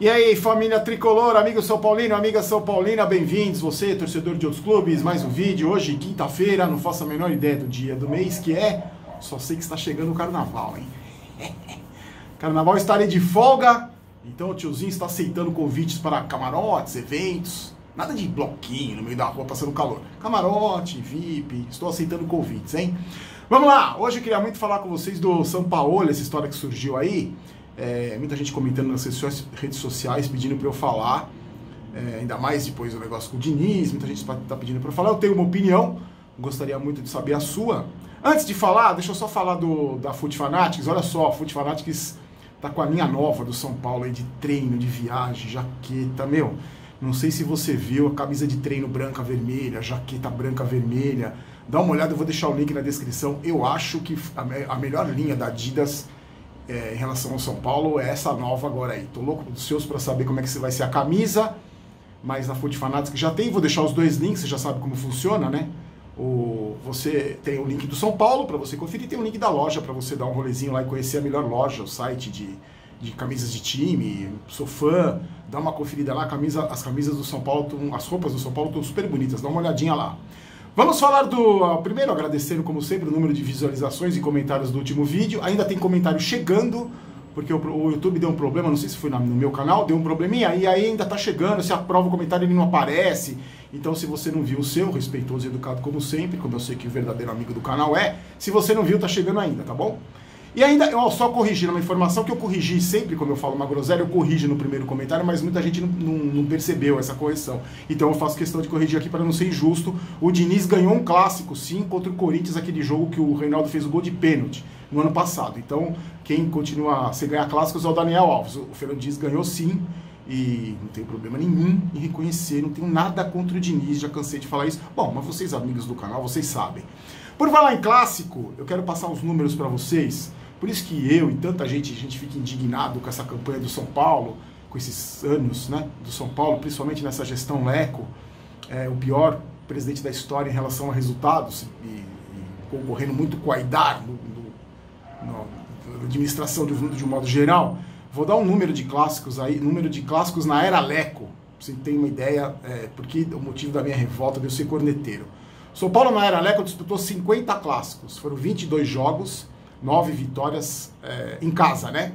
E aí, família tricolor, amigo São Paulino, amiga São Paulina, bem-vindos. Você, torcedor de outros clubes, mais um vídeo. Hoje, quinta-feira, não faço a menor ideia do dia do mês que é. Só sei que está chegando o carnaval, hein? Carnaval estarei de folga, então o tiozinho está aceitando convites para camarotes, eventos. Nada de bloquinho no meio da rua passando calor. Camarote, VIP, estou aceitando convites, hein? Vamos lá, hoje eu queria muito falar com vocês do Sampaoli, essa história que surgiu aí. Muita gente comentando nas redes sociais pedindo para eu falar, ainda mais depois do negócio com o Diniz, muita gente está pedindo para eu falar. Eu tenho uma opinião, gostaria muito de saber a sua. Antes de falar, deixa eu só falar da Foot Fanatics. Olha só, a Foot Fanatics tá com a linha nova do São Paulo aí de treino, de viagem, jaqueta, meu. Não sei se você viu a camisa de treino branca-vermelha, jaqueta branca-vermelha. Dá uma olhada, eu vou deixar o link na descrição. Eu acho que a melhor linha da Adidas em relação ao São Paulo é essa nova agora aí. Tô louco dos seus para saber como é que vai ser a camisa, mas na Foot Fanatics já tem, vou deixar os dois links, você já sabe como funciona, né? Você tem o link do São Paulo para você conferir, tem o link da loja para você dar um rolezinho lá e conhecer a melhor loja, o site de camisas de time. Sou fã, dá uma conferida lá, as camisas do São Paulo, as roupas do São Paulo estão super bonitas, dá uma olhadinha lá. Vamos falar primeiro agradecendo como sempre o número de visualizações e comentários do último vídeo. Ainda tem comentário chegando, porque o YouTube deu um problema, não sei se foi no meu canal, deu um probleminha, e aí ainda tá chegando, se aprova o comentário ele não aparece. Então se você não viu o seu, respeitoso e educado como sempre, como eu sei que o verdadeiro amigo do canal se você não viu, tá chegando ainda, tá bom? E ainda, eu só corrigir uma informação que eu corrigi sempre, quando eu falo uma groselha, eu corrijo no primeiro comentário, mas muita gente não percebeu essa correção. Então eu faço questão de corrigir aqui para não ser injusto. O Diniz ganhou um clássico, sim, contra o Corinthians, aquele jogo que o Reinaldo fez o gol de pênalti no ano passado. Então, quem continua sem ganhar clássicos é o Daniel Alves. O Fernando Diniz ganhou sim, e não tem problema nenhum em reconhecer, não tenho nada contra o Diniz, já cansei de falar isso. Bom, mas vocês, amigos do canal, vocês sabem. Por falar em clássico, eu quero passar os números para vocês. Por isso que eu e tanta gente fica indignado com essa campanha do São Paulo, com esses anos, né, do São Paulo, principalmente nessa gestão Leco, o pior presidente da história em relação a resultados, e concorrendo muito com a Aidar na administração de um modo geral. Vou dar um número de clássicos aí, número de clássicos na era Leco, pra você ter uma ideia, porque o motivo da minha revolta de eu ser corneteiro. São Paulo na era Leco disputou 50 clássicos, foram 22 jogos, 9 vitórias em casa, né?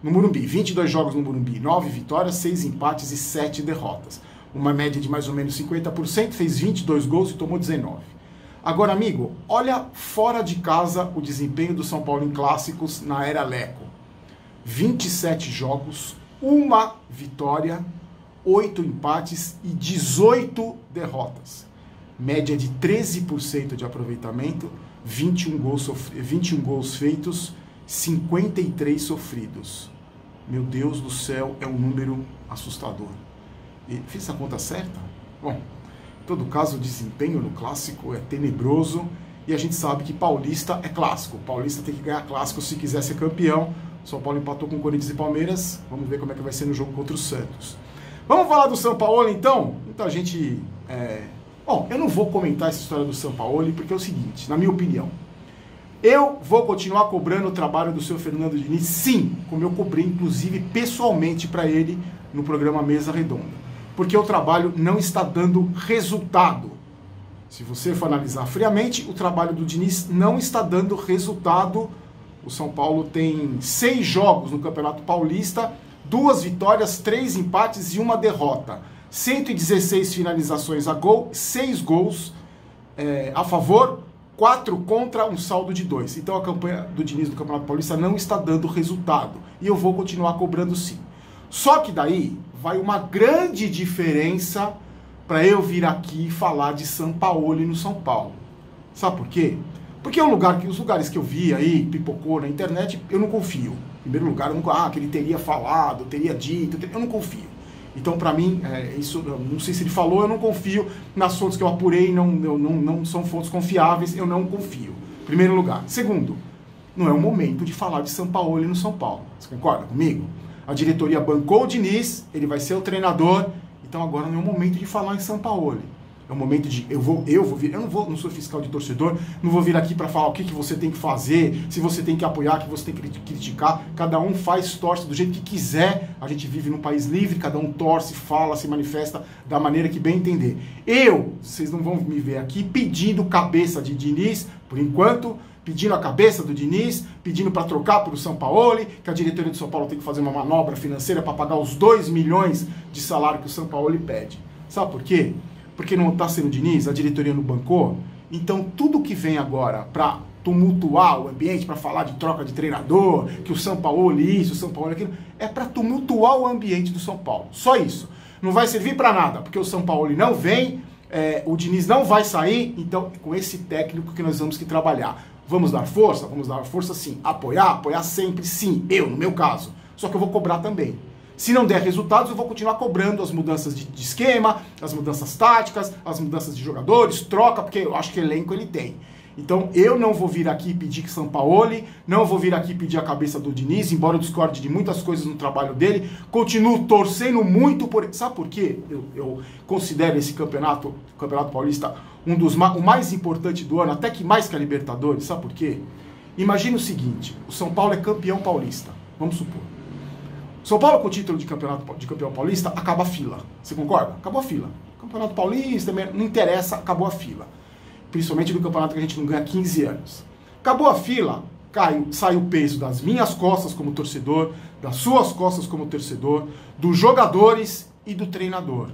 No Morumbi, 22 jogos no Morumbi, 9 vitórias, 6 empates e 7 derrotas. Uma média de mais ou menos 50%, fez 22 gols e tomou 19. Agora, amigo, olha fora de casa o desempenho do São Paulo em clássicos na era Leco. 27 jogos, 1 vitória, 8 empates e 18 derrotas. Média de 13% de aproveitamento, 21 gols feitos, 53 sofridos. Meu Deus do céu, é um número assustador. E fiz a conta certa? Bom, em todo caso, o desempenho no clássico é tenebroso e a gente sabe que paulista é clássico. Paulista tem que ganhar clássico se quiser ser campeão. São Paulo empatou com Corinthians e Palmeiras. Vamos ver como é que vai ser no jogo contra o Santos. Vamos falar do Sampaoli, então? Muita gente... Bom, eu não vou comentar essa história do Sampaoli, porque é o seguinte, na minha opinião, eu vou continuar cobrando o trabalho do seu Fernando Diniz, sim, como eu cobrei, inclusive, pessoalmente para ele no programa Mesa Redonda, porque o trabalho não está dando resultado. Se você for analisar friamente, o trabalho do Diniz não está dando resultado. O São Paulo tem 6 jogos no Campeonato Paulista, 2 vitórias, 3 empates e 1 derrota. 116 finalizações a gol, 6 gols a favor, 4 contra, um saldo de 2. Então a campanha do Diniz do Campeonato Paulista não está dando resultado. E eu vou continuar cobrando sim. Só que daí vai uma grande diferença para eu vir aqui falar de Sampaoli no São Paulo. Sabe por quê? Porque os lugares que eu vi aí, pipocou na internet, eu não confio. Em primeiro lugar, que ele teria falado, teria dito, eu não confio. Então, para mim, isso, não sei se ele falou, eu não confio. Nas fontes que eu apurei, não são fontes confiáveis, eu não confio. Primeiro lugar. Segundo, não é o momento de falar de Sampaoli no São Paulo. Você concorda comigo? A diretoria bancou o Diniz, ele vai ser o treinador, então agora não é o momento de falar em Sampaoli. É É um momento de eu vou vir, não sou fiscal de torcedor, não vou vir aqui para falar o que você tem que fazer, se você tem que apoiar, o que você tem que criticar. Cada um torce do jeito que quiser. A gente vive num país livre, cada um torce, fala, se manifesta da maneira que bem entender. Vocês não vão me ver aqui pedindo cabeça de Diniz, por enquanto, pedindo a cabeça do Diniz, pedindo para trocar por o Sampaoli, que a diretoria do São Paulo tem que fazer uma manobra financeira para pagar os 2 milhões de salário que o Sampaoli pede. Sabe por quê? Porque não está sendo o Diniz, a diretoria não bancou. Então tudo que vem agora para tumultuar o ambiente, para falar de troca de treinador, que o Sampaoli isso, o Sampaoli aquilo, é para tumultuar o ambiente do São Paulo. Só isso. Não vai servir para nada, porque o Sampaoli não vem, o Diniz não vai sair, então é com esse técnico que nós vamos que trabalhar. Vamos dar força? Vamos dar força sim. Apoiar sempre sim. No meu caso. Só que eu vou cobrar também. Se não der resultados, eu vou continuar cobrando as mudanças de esquema, as mudanças táticas, as mudanças de jogadores, troca, porque eu acho que elenco ele tem. Então eu não vou vir aqui pedir Sampaoli, não vou vir aqui pedir a cabeça do Diniz, embora eu discorde de muitas coisas no trabalho dele, continuo torcendo muito por... Sabe por quê? Eu considero esse campeonato paulista o mais importante do ano, até que mais que a Libertadores. Sabe por quê? Imagina o seguinte, o São Paulo é campeão paulista, vamos supor. São Paulo com o título de campeão paulista, acaba a fila. Você concorda? Acabou a fila. Campeonato paulista, não interessa, acabou a fila. Principalmente no campeonato que a gente não ganha há 15 anos. Acabou a fila, sai o peso das minhas costas como torcedor, das suas costas como torcedor, dos jogadores e do treinador.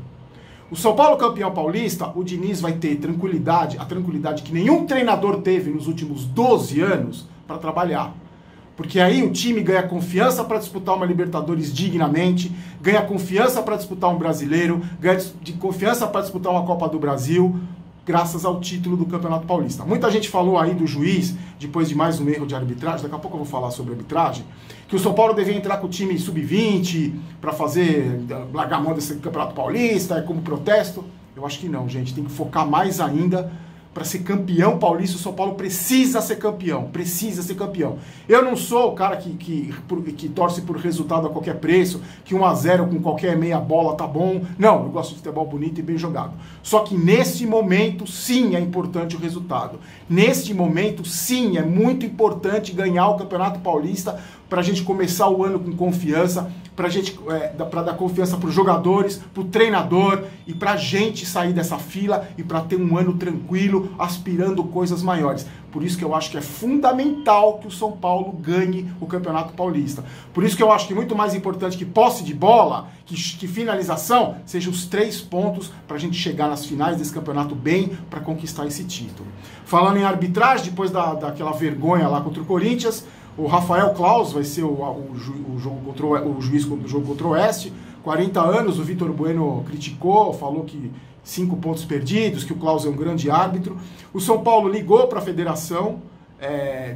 O São Paulo campeão paulista, o Diniz vai ter tranquilidade, a tranquilidade que nenhum treinador teve nos últimos 12 anos para trabalhar. Porque aí o time ganha confiança para disputar uma Libertadores dignamente, ganha confiança para disputar um Brasileiro, ganha confiança para disputar uma Copa do Brasil, graças ao título do Campeonato Paulista. Muita gente falou aí do juiz, depois de mais um erro de arbitragem, daqui a pouco eu vou falar sobre arbitragem, que o São Paulo devia entrar com o time sub-20 para largar a mão desse Campeonato Paulista, como protesto. Eu acho que não, gente, tem que focar mais ainda. Para ser campeão paulista, o São Paulo precisa ser campeão. Precisa ser campeão. Eu não sou o cara que torce por resultado a qualquer preço, que 1-0 com qualquer meia bola tá bom. Não, eu gosto de futebol bonito e bem jogado. Só que nesse momento, sim, é importante o resultado. Neste momento, sim, é muito importante ganhar o Campeonato Paulista para a gente começar o ano com confiança, para dar confiança para os jogadores, para o treinador e para a gente sair dessa fila e para ter um ano tranquilo, aspirando coisas maiores. Por isso que eu acho que é fundamental que o São Paulo ganhe o Campeonato Paulista. Por isso que eu acho que muito mais importante que posse de bola, que finalização, sejam os 3 pontos para a gente chegar nas finais desse campeonato bem para conquistar esse título. Falando em arbitragem, depois daquela vergonha lá contra o Corinthians, o Rafael Claus vai ser o juiz do jogo contra o Oeste. 40 anos, o Vitor Bueno criticou, falou que 5 pontos perdidos, que o Claus é um grande árbitro. O São Paulo ligou para a federação,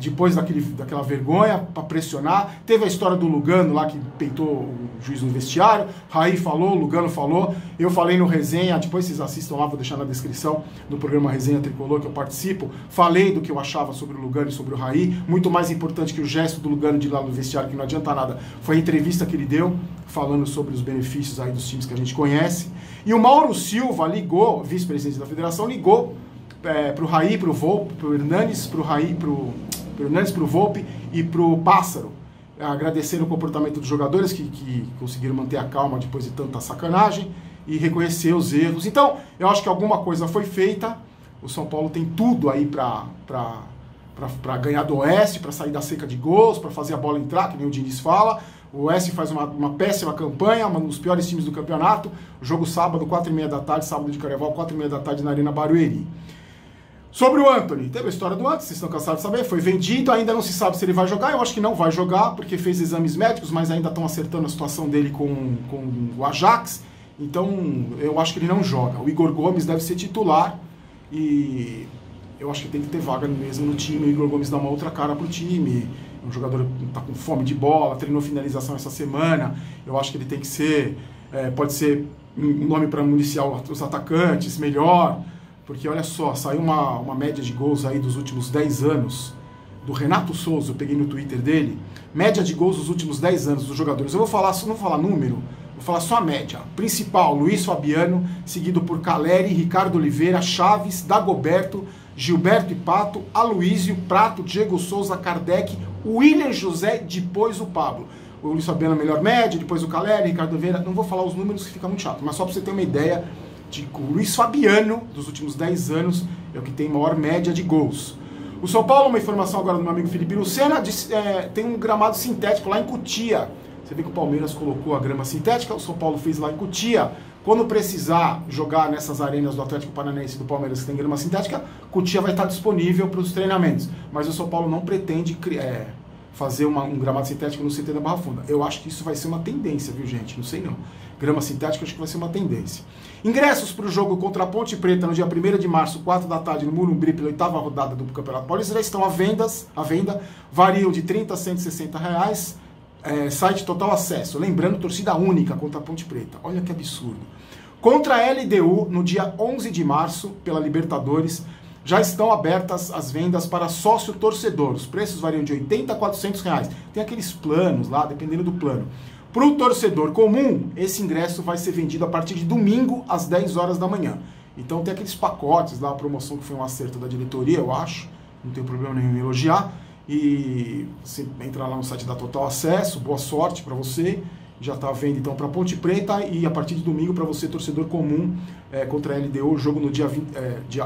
depois daquela vergonha, para pressionar. Teve a história do Lugano lá, que peitou o juiz no vestiário. Raí falou, o Lugano falou. Eu falei no Resenha, depois vocês assistam lá, vou deixar na descrição, no programa Resenha Tricolor, que eu participo. Falei do que eu achava sobre o Lugano e sobre o Raí. Muito mais importante que o gesto do Lugano de ir lá no vestiário, que não adianta nada, foi a entrevista que ele deu, falando sobre os benefícios aí dos times que a gente conhece. E o Mauro Silva ligou, vice-presidente da federação, ligou pro Raí, pro Volpe, pro Hernanes, pro Raí, pro Volpe e pro Pássaro, agradecendo o comportamento dos jogadores que conseguiram manter a calma depois de tanta sacanagem e reconhecer os erros. Então, eu acho que alguma coisa foi feita. O São Paulo tem tudo aí para ganhar do Oeste, para sair da seca de gols, para fazer a bola entrar, que nem o Diniz fala. O Oeste faz uma péssima campanha, um dos piores times do campeonato. O jogo sábado, 4h30 da tarde, sábado de Carnaval, 4h30 da tarde na Arena Barueri. Sobre o Antony, teve a história do Antony, vocês estão cansados de saber, foi vendido, ainda não se sabe se ele vai jogar. Eu acho que não vai jogar, porque fez exames médicos, mas ainda estão acertando a situação dele com o Ajax. Então, eu acho que ele não joga. O Igor Gomes deve ser titular e eu acho que tem que ter vaga mesmo no time. O Igor Gomes dá uma outra cara pro time. Um jogador que está com fome de bola, treinou finalização essa semana. Eu acho que ele tem que ser, pode ser um nome para municiar os atacantes melhor. Porque olha só, saiu uma média de gols aí dos últimos 10 anos do Renato Souza, eu peguei no Twitter dele, média de gols dos últimos 10 anos dos jogadores. Eu vou falar, não vou falar número, Vou falar só a média. Principal, Luiz Fabiano, seguido por Caleri, Ricardo Oliveira, Chaves, Dagoberto, Gilberto e Pato, Aloísio, Prato, Diego Souza, Kardec, William José, depois o Pablo. O Luiz Fabiano, melhor média, depois o Caleri, Ricardo Oliveira. Não vou falar os números que fica muito chato, mas só para você ter uma ideia de que o Luiz Fabiano, dos últimos 10 anos, é o que tem maior média de gols. O São Paulo, uma informação agora do meu amigo Felipe Lucena, tem um gramado sintético lá em Cotia. Você vê que o Palmeiras colocou a grama sintética, o São Paulo fez lá em Cotia. Quando precisar jogar nessas arenas do Atlético Paranaense e do Palmeiras que tem grama sintética, Cotia vai estar disponível para os treinamentos. Mas o São Paulo não pretende fazer um gramado sintético no CT da Barra Funda. Eu acho que isso vai ser uma tendência, viu, gente? Não sei não. Grama sintética, acho que vai ser uma tendência. Ingressos para o jogo contra a Ponte Preta no dia 1º de março, 4 da tarde, no Morumbi, pela 8ª rodada do Campeonato Paulista, já estão à venda, variam de R$ 30 a R$ 160 reais, site total acesso. Lembrando, torcida única contra a Ponte Preta. Olha que absurdo. Contra a LDU, no dia 11 de março, pela Libertadores, já estão abertas as vendas para sócio-torcedor. Os preços variam de R$ 80 a R$ 400 reais. Tem aqueles planos lá, dependendo do plano. Para o torcedor comum, esse ingresso vai ser vendido a partir de domingo, às 10 horas da manhã. Então tem aqueles pacotes lá, a promoção que foi um acerto da diretoria, eu acho. Não tem problema nenhum em elogiar. E você entra lá no site da Total Acesso, boa sorte para você. Já está à venda então para Ponte Preta e a partir de domingo para você, torcedor comum, contra a LDU, jogo no dia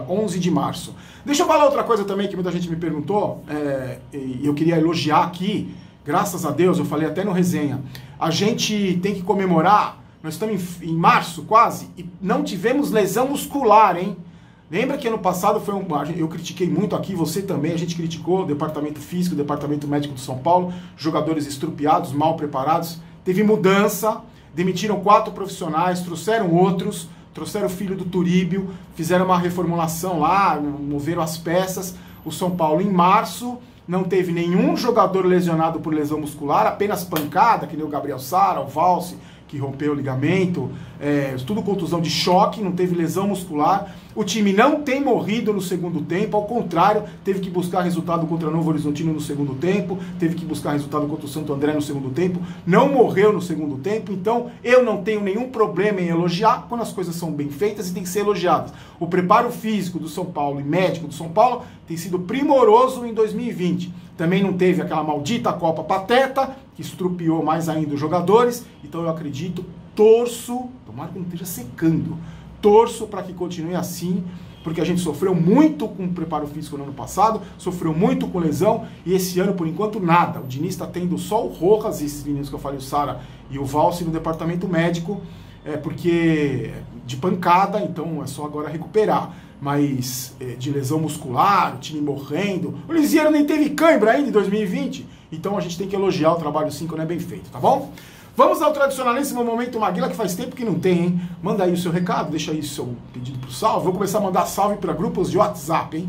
11 de março. Deixa eu falar outra coisa também que muita gente me perguntou, e eu queria elogiar aqui, graças a Deus, eu falei até no resenha, a gente tem que comemorar, nós estamos em março quase, e não tivemos lesão muscular, hein? Lembra que ano passado eu critiquei muito aqui, você também, a gente criticou o departamento físico, o departamento médico do São Paulo, jogadores estrupiados, mal preparados. Teve mudança, demitiram 4 profissionais, trouxeram outros, trouxeram o filho do Turíbio, fizeram uma reformulação lá, moveram as peças. O São Paulo, em março, não teve nenhum jogador lesionado por lesão muscular, apenas pancada, que nem o Gabriel Sara, o Valse, que rompeu o ligamento, tudo contusão de choque, não teve lesão muscular. O time não tem morrido no segundo tempo, ao contrário, teve que buscar resultado contra o Novo Horizontino no segundo tempo, teve que buscar resultado contra o Santo André no segundo tempo, não morreu no segundo tempo, então eu não tenho nenhum problema em elogiar quando as coisas são bem feitas e tem que ser elogiadas. O preparo físico do São Paulo e médico do São Paulo tem sido primoroso em 2020. Também não teve aquela maldita Copa Pateta, que estrupiou mais ainda os jogadores, então eu acredito, torço, tomara que não esteja secando, torço para que continue assim, porque a gente sofreu muito com o preparo físico no ano passado, sofreu muito com lesão, e esse ano, por enquanto, nada. O Diniz está tendo só o Rojas, esses meninos que eu falei, o Sara e o Valse, no departamento médico, porque de pancada, então é só agora recuperar. Mas de lesão muscular, o time morrendo, o Lisieiro nem teve cãibra ainda em 2020, então a gente tem que elogiar o trabalho 5, né, bem feito, tá bom? Vamos ao tradicionalíssimo Momento Maguila, que faz tempo que não tem, hein? Manda aí o seu recado, deixa aí o seu pedido pro salve. Vou começar a mandar salve para grupos de WhatsApp, hein?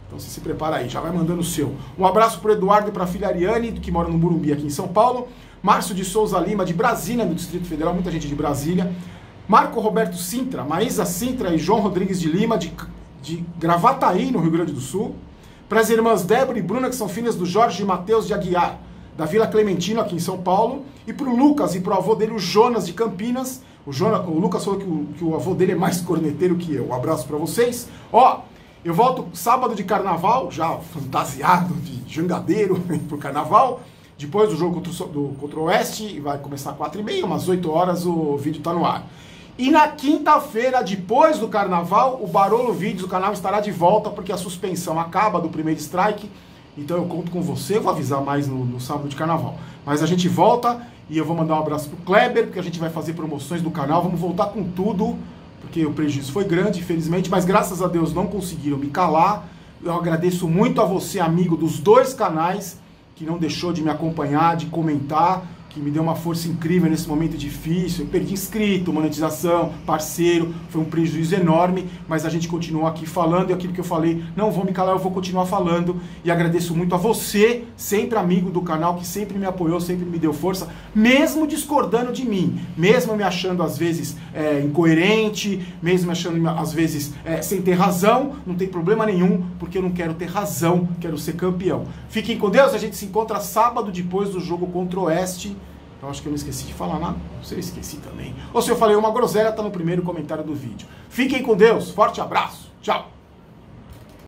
Então você se prepara aí, já vai mandando o seu. Um abraço pro Eduardo e pra filha Ariane, que mora no Morumbi aqui em São Paulo. Márcio de Souza Lima, de Brasília, no Distrito Federal, muita gente de Brasília. Marco Roberto Sintra, Maísa Sintra e João Rodrigues de Lima, de Gravataí, no Rio Grande do Sul. Para as irmãs Débora e Bruna, que são filhas do Jorge e Matheus de Aguiar, da Vila Clementino, aqui em São Paulo. E para o Lucas e para o avô dele, o Jonas, de Campinas. O Lucas falou que o avô dele é mais corneteiro que eu. Um abraço para vocês. Ó, eu volto sábado de carnaval, já fantasiado de jangadeiro pro carnaval. Depois do jogo contra o Oeste, vai começar às 4h30, umas 8 horas o vídeo tá no ar. E na quinta-feira, depois do carnaval, o Barolo Vídeos, o canal estará de volta, porque a suspensão acaba do primeiro strike. Então eu conto com você, eu vou avisar mais no sábado de carnaval. Mas a gente volta e eu vou mandar um abraço pro Kleber, porque a gente vai fazer promoções do canal, vamos voltar com tudo, porque o prejuízo foi grande, infelizmente, mas graças a Deus não conseguiram me calar. Eu agradeço muito a você, amigo dos dois canais, que não deixou de me acompanhar, de comentar, que me deu uma força incrível nesse momento difícil. Eu perdi inscrito, monetização, parceiro, foi um prejuízo enorme, mas a gente continua aqui falando, e aquilo que eu falei, não vou me calar, eu vou continuar falando, e agradeço muito a você, sempre amigo do canal, que sempre me apoiou, sempre me deu força, mesmo discordando de mim, mesmo me achando às vezes incoerente, mesmo me achando às vezes sem ter razão, não tem problema nenhum, porque eu não quero ter razão, quero ser campeão. Fiquem com Deus, a gente se encontra sábado depois do jogo contra o Oeste, Então acho que eu não esqueci de falar nada. Se eu esqueci também. Ou se eu falei uma groselha, tá no primeiro comentário do vídeo. Fiquem com Deus. Forte abraço. Tchau.